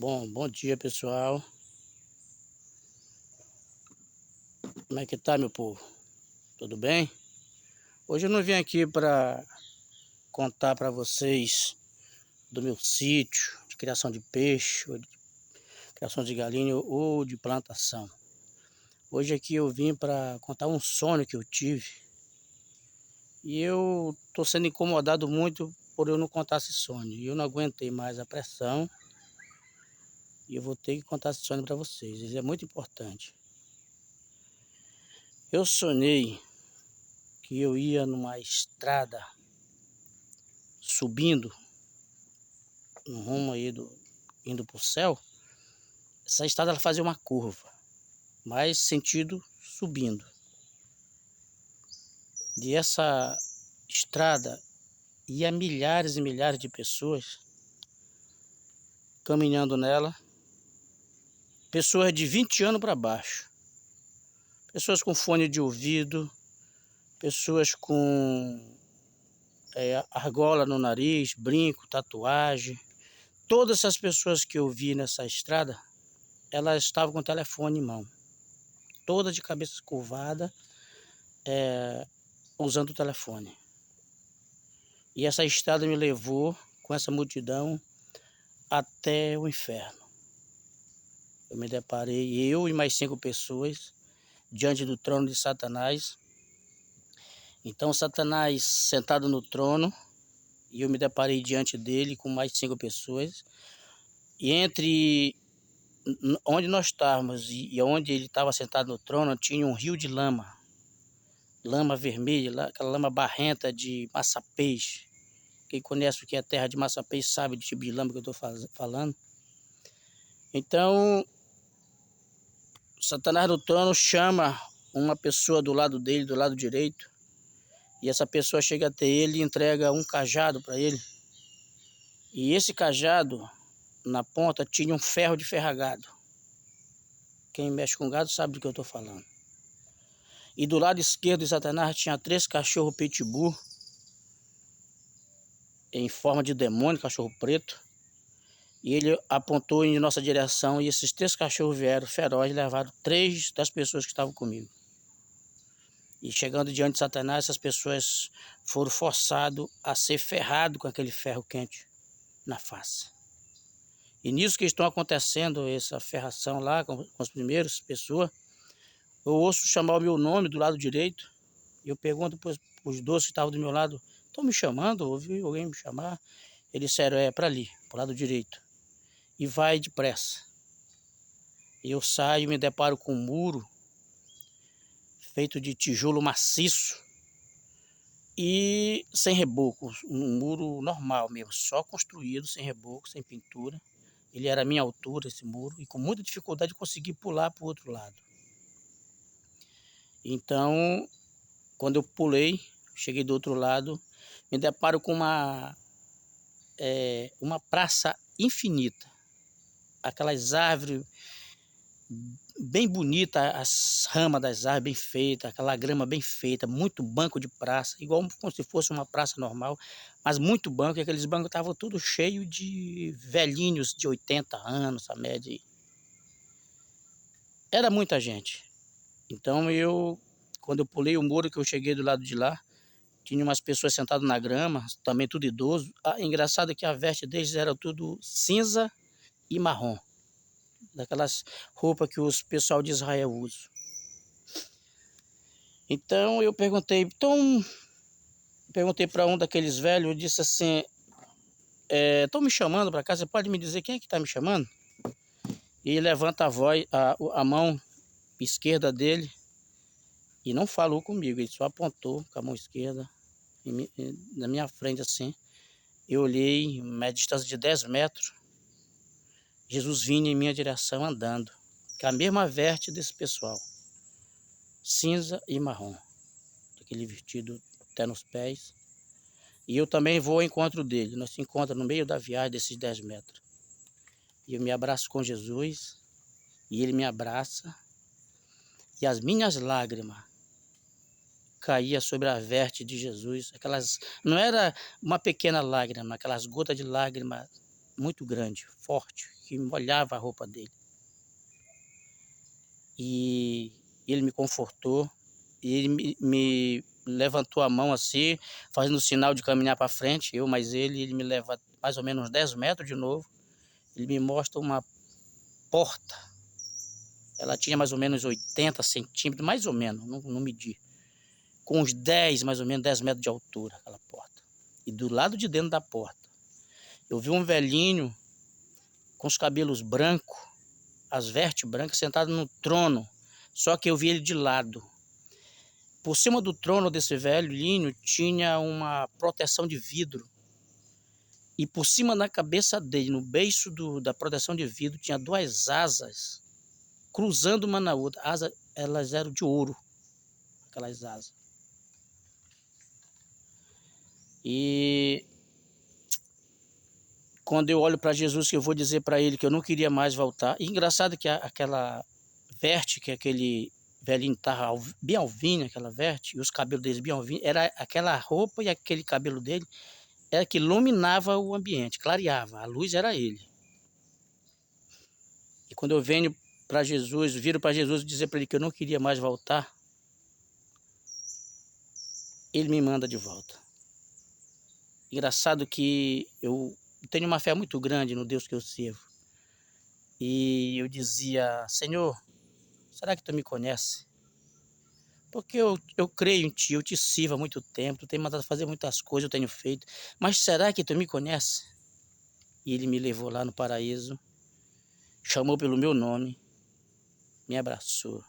Bom dia, pessoal. Como é que tá, meu povo? Tudo bem? Hoje eu não vim aqui para contar para vocês do meu sítio de criação de peixe, ou de criação de galinha ou de plantação. Hoje aqui eu vim para contar um sonho que eu tive e eu tô sendo incomodado muito por eu não contar esse sonho. E eu não aguentei mais a pressão e eu vou ter que contar esse sonho para vocês. Isso é muito importante. Eu sonhei que eu ia numa estrada subindo no rumo aí indo para o céu. Essa estrada ela fazia uma curva, mas sentido subindo. E essa estrada ia milhares e milhares de pessoas caminhando nela, pessoas de 20 anos para baixo, pessoas com fone de ouvido, pessoas com argola no nariz, brinco, tatuagem. Todas essas pessoas que eu vi nessa estrada, elas estavam com o telefone em mão, toda de cabeça curvada, usando o telefone. E essa estrada me levou com essa multidão até o inferno. Eu me deparei, eu e mais 5 pessoas, diante do trono de Satanás. Então Satanás sentado no trono, e eu me deparei diante dele com mais 5 pessoas. E entre onde nós estávamos e onde ele estava sentado no trono, tinha um rio de lama. Lama vermelha, aquela lama barrenta de maçapês. Quem conhece o que é terra de maçapês sabe do tipo de lama que eu estou falando. Então, Satanás no trono chama uma pessoa do lado dele, do lado direito, e essa pessoa chega até ele e entrega um cajado para ele. E esse cajado, na ponta, tinha um ferro de ferragado. Quem mexe com gado sabe do que eu estou falando. E do lado esquerdo de Satanás tinha 3 cachorros pitbull, em forma de demônio, cachorro preto. E ele apontou em nossa direção e esses 3 cachorros vieram ferozes e levaram 3 das pessoas que estavam comigo. E chegando diante de Satanás, essas pessoas foram forçadas a ser ferradas com aquele ferro quente na face. E nisso que estão acontecendo, essa ferração lá com as primeiras pessoas, eu ouço chamar o meu nome do lado direito, e eu pergunto para os 12 que estavam do meu lado, estão me chamando? Ouvi alguém me chamar? Eles disseram, para ali, para o lado direito. E vai depressa. E eu saio e me deparo com um muro feito de tijolo maciço e sem reboco, um muro normal mesmo, só construído, sem reboco, sem pintura. Ele era a minha altura, esse muro, e com muita dificuldade consegui pular para o outro lado. Então, quando eu pulei, cheguei do outro lado, me deparo com uma praça infinita. Aquelas árvores bem bonitas, as ramas das árvores bem feitas, aquela grama bem feita, muito banco de praça, igual como se fosse uma praça normal, mas muito banco, e aqueles bancos estavam tudo cheio de velhinhos de 80 anos, a média. Era muita gente. Então quando eu pulei o muro, que eu cheguei do lado de lá, tinha umas pessoas sentadas na grama, também tudo idoso. Engraçado que a veste deles era tudo cinza e marrom, daquelas roupas que os pessoal de Israel usam. Então eu perguntei para um daqueles velhos, eu disse assim, estão me chamando para cá, você pode me dizer quem é que está me chamando? E ele levanta a mão esquerda dele e não falou comigo, ele só apontou com a mão esquerda na minha frente assim. Eu olhei, uma distância de 10 metros, Jesus vinha em minha direção andando, com a mesma veste desse pessoal, cinza e marrom, aquele vestido até nos pés. E eu também vou ao encontro dele, nós se encontramos no meio da viagem desses 10 metros. E eu me abraço com Jesus, e ele me abraça, e as minhas lágrimas caíam sobre a veste de Jesus, não era uma pequena lágrima, aquelas gotas de lágrima muito grande, forte, que molhava a roupa dele. E ele me confortou, e ele me levantou a mão assim, fazendo sinal de caminhar para frente, mais ele me leva mais ou menos uns 10 metros de novo. Ele me mostra uma porta, ela tinha mais ou menos 80 centímetros, mais ou menos, não medi, com uns 10, mais ou menos 10 metros de altura, aquela porta. E do lado de dentro da porta, eu vi um velhinho com os cabelos brancos, as vestes brancas, sentado no trono, só que eu vi ele de lado. Por cima do trono desse velhinho tinha uma proteção de vidro. E por cima da cabeça dele, no beiço da proteção de vidro, tinha duas asas, cruzando uma na outra. Elas eram de ouro, aquelas asas. E quando eu olho para Jesus, que eu vou dizer para ele que eu não queria mais voltar. E engraçado que aquela veste que aquele velhinho estava bem alvinho, aquela veste, e os cabelos dele bem alvinho, era aquela roupa e aquele cabelo dele era que iluminava o ambiente, clareava, a luz era ele. E quando eu venho para Jesus, viro para Jesus e dizer para ele que eu não queria mais voltar, ele me manda de volta. Engraçado que eu tenho uma fé muito grande no Deus que eu sirvo. E eu dizia, Senhor, será que tu me conhece? Porque eu creio em ti, eu te sirvo há muito tempo, tu tem mandado fazer muitas coisas, eu tenho feito. Mas será que tu me conhece? E ele me levou lá no paraíso, chamou pelo meu nome, me abraçou.